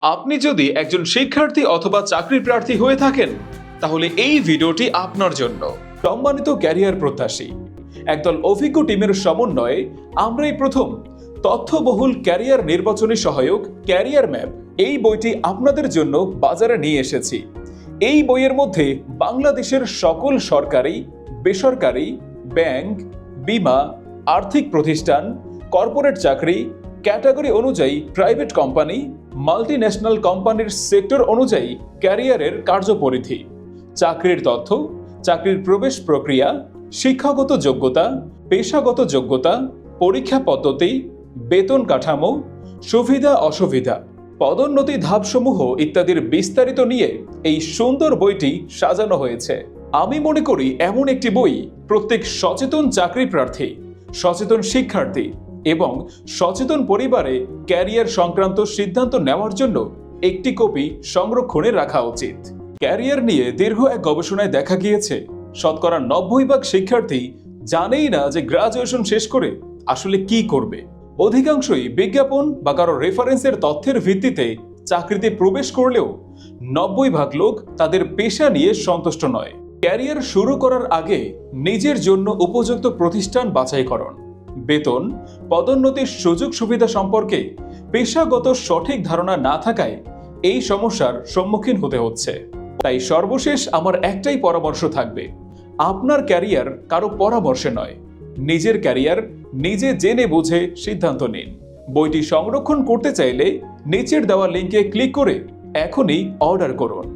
আপনি যদি একজন শিক্ষার্থী অথবা চাকরি প্রার্থী হয়ে থাকেন তাহলে এই ভিডিওটি আপনার জন্য। সম্মানিত ক্যারিয়ার প্রত্যাশী, একদল অভিজ্ঞ টিমের সমন্বয়ে আমরাই প্রথম তথ্যবহুল ক্যারিয়ার নির্বাচনী সহায়ক ক্যারিয়ার ম্যাপ এই বইটি আপনাদের জন্য বাজারে নিয়ে এসেছি। এই বইয়ের মধ্যে বাংলাদেশের সকল সরকারি, বেসরকারি, ব্যাংক, বীমা, আর্থিক প্রতিষ্ঠান, কর্পোরেট চাকরি, ক্যাটাগরি অনুযায়ী প্রাইভেট কোম্পানি, মাল্টিন্যাশনাল কোম্পানির সেক্টর অনুযায়ী ক্যারিয়ারের কার্যপরিধি, চাকরির তথ্য, চাকরির প্রবেশ প্রক্রিয়া, শিক্ষাগত যোগ্যতা, পেশাগত যোগ্যতা, পরীক্ষা পদ্ধতি, বেতন কাঠামো, সুবিধা অসুবিধা, পদোন্নতি ধাপসমূহ ইত্যাদির বিস্তারিত নিয়ে এই সুন্দর বইটি সাজানো হয়েছে। আমি মনে করি এমন একটি বই প্রত্যেক সচেতন চাকরি প্রার্থী, সচেতন শিক্ষার্থী এবং সচেতন পরিবারে ক্যারিয়ার সংক্রান্ত সিদ্ধান্ত নেওয়ার জন্য একটি কপি সংরক্ষণে রাখা উচিত। ক্যারিয়ার নিয়ে দীর্ঘ এক গবেষণায় দেখা গিয়েছে শতকরা 90% শিক্ষার্থী জানেই না যে গ্রাজুয়েশন শেষ করে আসলে কি করবে। অধিকাংশই বিজ্ঞাপন বা কারো রেফারেন্সের তথ্যের ভিত্তিতে চাকরিতে প্রবেশ করলেও 90% লোক তাদের পেশা নিয়ে সন্তুষ্ট নয়। ক্যারিয়ার শুরু করার আগে নিজের জন্য উপযুক্ত প্রতিষ্ঠান বাছাইকরণ, বেতন, পদোন্নতির সুযোগ সুবিধা সম্পর্কে পেশাগত সঠিক ধারণা না থাকায় এই সমস্যার সম্মুখীন হতে হচ্ছে। তাই সর্বশেষ আমার একটাই পরামর্শ থাকবে, আপনার ক্যারিয়ার কারো পরামর্শে নয়, নিজের ক্যারিয়ার নিজে জেনে বুঝে সিদ্ধান্ত নিন। বইটি সংরক্ষণ করতে চাইলে নিচের দেওয়া লিঙ্কে ক্লিক করে এখনই অর্ডার করুন।